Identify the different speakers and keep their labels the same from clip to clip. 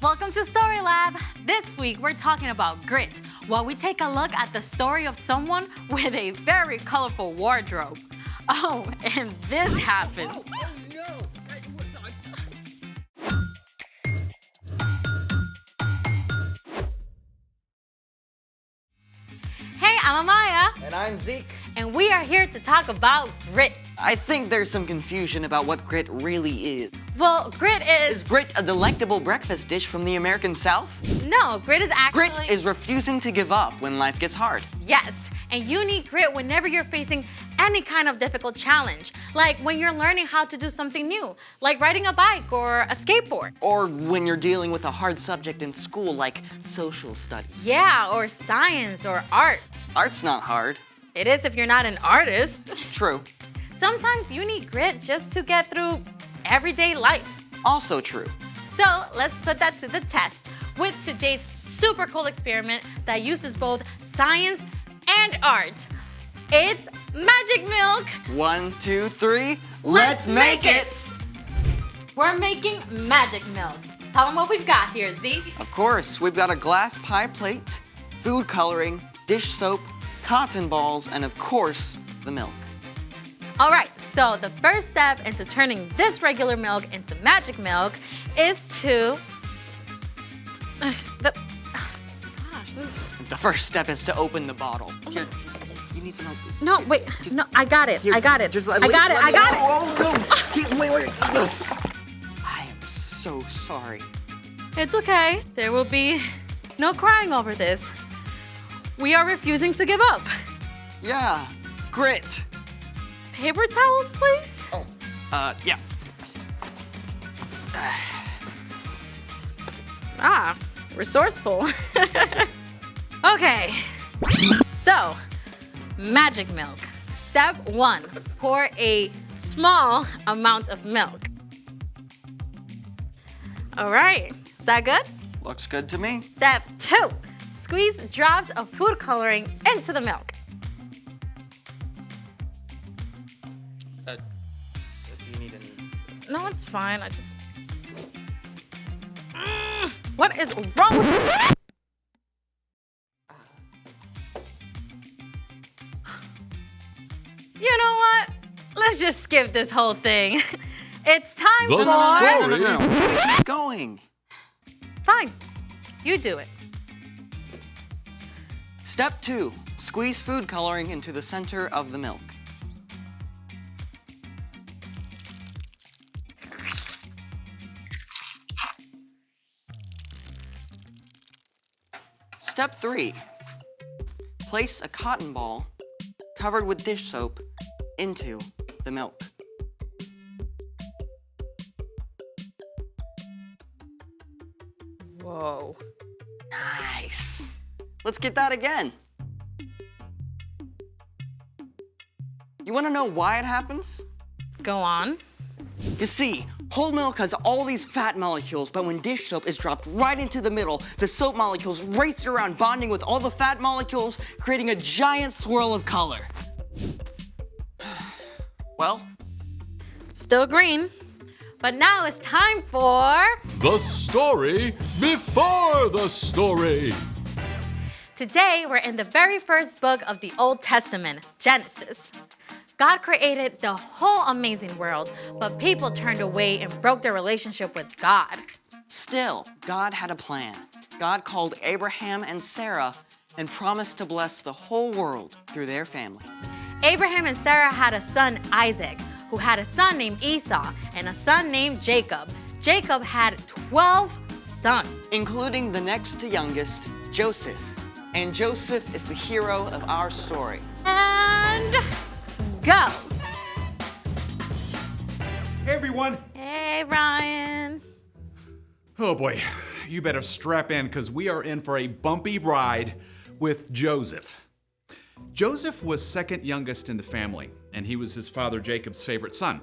Speaker 1: Welcome to Story Lab. This week we're talking about grit, while we take a look at the story of someone with a very colorful wardrobe. Oh, and this happened.
Speaker 2: Oh no!
Speaker 1: Hey, I'm Amaya,
Speaker 2: And I'm Zeke.
Speaker 1: and we are here to talk about grit.
Speaker 2: I think there's some confusion about what grit really is.
Speaker 1: Well, grit
Speaker 2: Is
Speaker 1: is...
Speaker 2: grit a delectable breakfast dish from the American South?
Speaker 1: No, grit is actually...
Speaker 2: Grit is refusing to give up when life gets hard.
Speaker 1: Yes, and you need grit whenever you're facing any kind of difficult challenge. Like when you're learning how to do something new, like riding a bike or a skateboard.
Speaker 2: Or when you're dealing with a hard subject in school like social studies.
Speaker 1: Yeah, or science or art.
Speaker 2: Art's not hard.
Speaker 1: It is if you're not an artist.
Speaker 2: True.
Speaker 1: Sometimes you need grit just to get through everyday life.
Speaker 2: Also true.
Speaker 1: So let's put that to the test with today's super cool experiment that uses both science and art. It's magic milk.
Speaker 2: 1, 2, 3. Let's make it!
Speaker 1: We're making magic milk. Tell them what we've got here, Zeke.
Speaker 2: Of course, we've got a glass pie plate, food coloring, dish soap, cotton balls, and of course, the milk.
Speaker 1: All right, so the first step into turning this regular milk into magic milk is to...
Speaker 2: The first step is to open the bottle. Here, you need some help.
Speaker 1: No, wait, no, I got it.
Speaker 2: Here,
Speaker 1: I got it.
Speaker 2: just
Speaker 1: I got it. I got it.
Speaker 2: Oh, no. Wait. I am so sorry.
Speaker 1: It's okay. There will be no crying over this. We are refusing to give up.
Speaker 2: Yeah, grit.
Speaker 1: Paper towels, please?
Speaker 2: Oh, yeah.
Speaker 1: Ah, resourceful. Okay, so magic milk. Step 1, pour a small amount of milk. All right, is that good?
Speaker 2: Looks good to me.
Speaker 1: Step 2, squeeze drops of food coloring into the milk.
Speaker 2: Do you need any?
Speaker 1: No, it's fine, I just... What is wrong with you? You know what? Let's just skip this whole thing. It's time
Speaker 3: The
Speaker 1: for...
Speaker 3: story.
Speaker 2: No. Keep going.
Speaker 1: Fine, you do it.
Speaker 2: Step 2, squeeze food coloring into the center of the milk. Step 3, place a cotton ball covered with dish soap into the milk.
Speaker 1: Whoa.
Speaker 2: Nice. Let's get that again. You want to know why it happens?
Speaker 1: Go on.
Speaker 2: You see, whole milk has all these fat molecules, but when dish soap is dropped right into the middle, the soap molecules race around bonding with all the fat molecules, creating a giant swirl of color. Well,
Speaker 1: Still green. But now it's time for...
Speaker 3: The story before the story.
Speaker 1: Today, we're in the very first book of the Old Testament, Genesis. God created the whole amazing world, but people turned away and broke their relationship with God.
Speaker 2: still, God had a plan. God called Abraham and Sarah and promised to bless the whole world through their family.
Speaker 1: Abraham and Sarah had a son, Isaac, who had a son named Esau and a son named Jacob. Jacob had 12 sons,
Speaker 2: Including the next to youngest, Joseph. And Joseph is the hero of our story.
Speaker 1: and go.
Speaker 4: Hey everyone!
Speaker 1: Hey, Ryan.
Speaker 4: Oh boy, you better strap in because we are in for a bumpy ride with Joseph. Joseph was second youngest in the family, and he was his father Jacob's favorite son.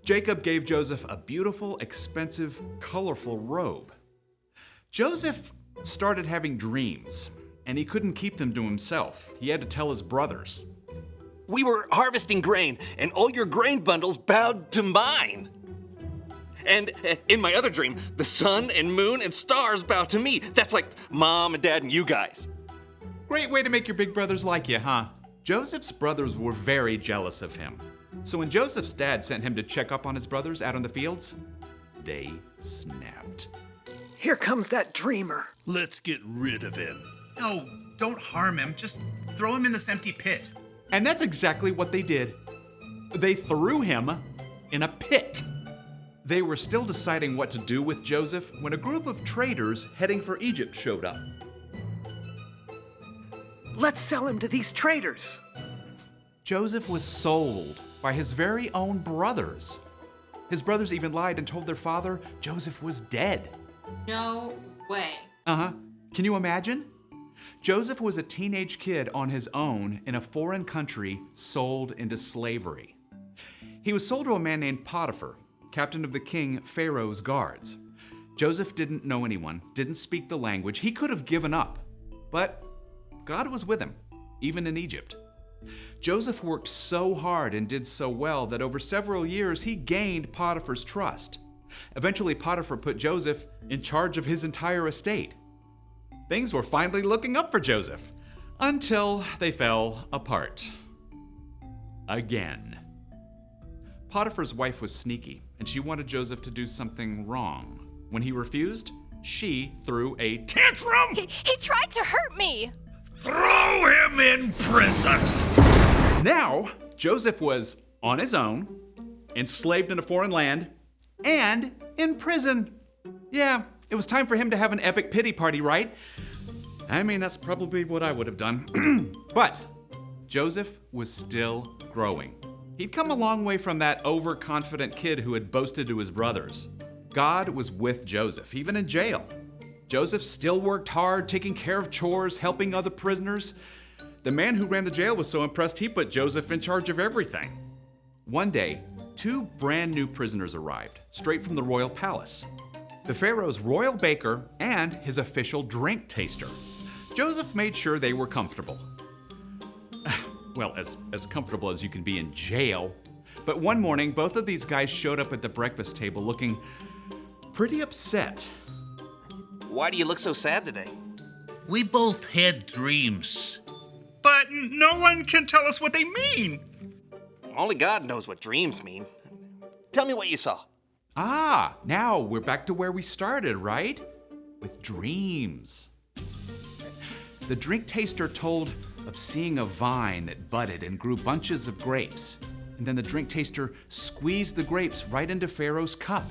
Speaker 4: Jacob gave Joseph a beautiful, expensive, colorful robe. Joseph started having dreams, and he couldn't keep them to himself. He had to tell his brothers.
Speaker 5: We were harvesting grain, and all your grain bundles bowed to mine. And in my other dream, the sun and moon and stars bow to me. That's like Mom and Dad and you guys.
Speaker 4: Great way to make your big brothers like you, huh? Joseph's brothers were very jealous of him. So when Joseph's dad sent him to check up on his brothers out in the fields, they snapped.
Speaker 6: Here comes that dreamer.
Speaker 7: Let's get rid of him.
Speaker 8: No, don't harm him. Just throw him in this empty pit.
Speaker 4: And that's exactly what they did. They threw him in a pit. They were still deciding what to do with Joseph when a group of traders heading for Egypt showed up.
Speaker 6: Let's sell him to these traders.
Speaker 4: Joseph was sold by his very own brothers. His brothers even lied and told their father Joseph was dead.
Speaker 1: No way.
Speaker 4: Can you imagine? Joseph was a teenage kid on his own in a foreign country, sold into slavery. He was sold to a man named Potiphar, captain of the king Pharaoh's guards. Joseph didn't know anyone, didn't speak the language. He could have given up, but God was with him, even in Egypt. Joseph worked so hard and did so well that over several years he gained Potiphar's trust. Eventually, Potiphar put Joseph in charge of his entire estate. Things were finally looking up for Joseph, until they fell apart. Again. Potiphar's wife was sneaky, and she wanted Joseph to do something wrong. When he refused, she threw a tantrum!
Speaker 9: He tried to hurt me!
Speaker 7: Throw him in prison!
Speaker 4: Now, Joseph was on his own, enslaved in a foreign land, and in prison. Yeah, it was time for him to have an epic pity party, right? I mean, that's probably what I would have done. But Joseph was still growing. He'd come a long way from that overconfident kid who had boasted to his brothers. God was with Joseph, even in jail. Joseph still worked hard, taking care of chores, helping other prisoners. The man who ran the jail was so impressed he put Joseph in charge of everything. One day, 2 brand new prisoners arrived, straight from the royal palace. The Pharaoh's royal baker and his official drink taster. Joseph made sure they were comfortable. Well, as comfortable as you can be in jail. But one morning, both of these guys showed up at the breakfast table looking pretty upset.
Speaker 5: Why do you look so sad today?
Speaker 7: We both had dreams.
Speaker 8: But no one can tell us what they mean.
Speaker 5: Only God knows what dreams mean. Tell me what you saw.
Speaker 4: Ah, now we're back to where we started, right? With dreams. The drink taster told of seeing a vine that budded and grew bunches of grapes. And then the drink taster squeezed the grapes right into Pharaoh's cup.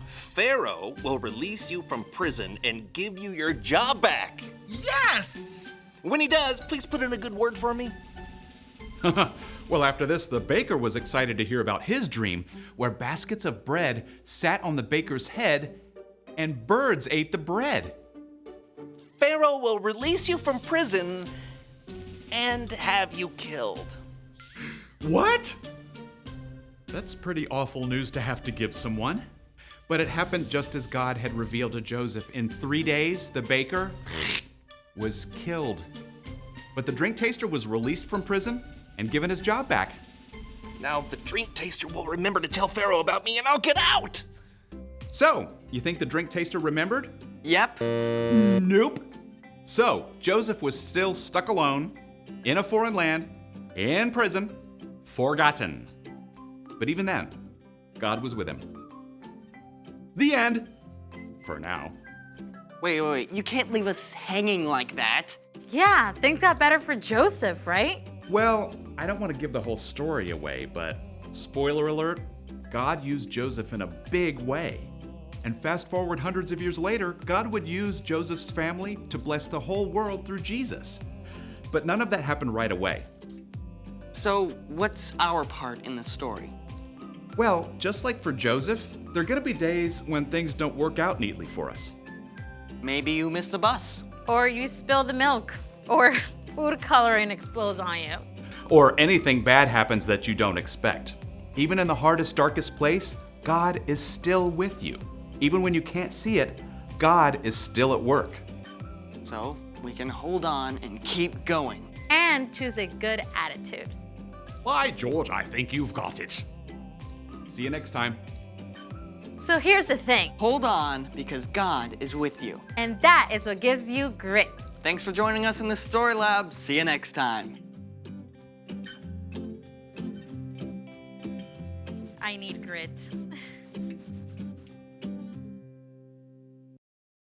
Speaker 5: Pharaoh will release you from prison and give you your job back.
Speaker 8: Yes!
Speaker 5: When he does, please put in a good word for me.
Speaker 4: Well, after this, the baker was excited to hear about his dream, where baskets of bread sat on the baker's head and birds ate the bread.
Speaker 5: Pharaoh will release you from prison and have you killed.
Speaker 4: What? That's pretty awful news to have to give someone. But it happened just as God had revealed to Joseph. In 3 days, the baker was killed. But the drink taster was released from prison and given his job back.
Speaker 5: Now the drink taster will remember to tell Pharaoh about me and I'll get out.
Speaker 4: So, you think the drink taster remembered?
Speaker 2: Yep.
Speaker 4: Nope. So, Joseph was still stuck alone, in a foreign land, in prison, forgotten. But even then, God was with him. The end. For now.
Speaker 2: Wait. You can't leave us hanging like that.
Speaker 1: Yeah, things got better for Joseph, right?
Speaker 4: Well, I don't want to give the whole story away, but spoiler alert, God used Joseph in a big way. And fast forward hundreds of years later, God would use Joseph's family to bless the whole world through Jesus. But none of that happened right away.
Speaker 2: So, what's our part in the story?
Speaker 4: Well, just like for Joseph, there are going to be days when things don't work out neatly for us.
Speaker 2: Maybe you missed the bus.
Speaker 1: Or you spill the milk. Or food coloring explodes on you.
Speaker 4: Or anything bad happens that you don't expect. Even in the hardest, darkest place, God is still with you. Even when you can't see it, God is still at work.
Speaker 2: So, we can hold on and keep going.
Speaker 1: And choose a good attitude.
Speaker 4: By George, I think you've got it. See you next time.
Speaker 1: So here's the thing,
Speaker 2: Hold on, because God is with you.
Speaker 1: and that is what gives you grit.
Speaker 2: Thanks for joining us in the Story Lab. See you next time.
Speaker 1: I need grit.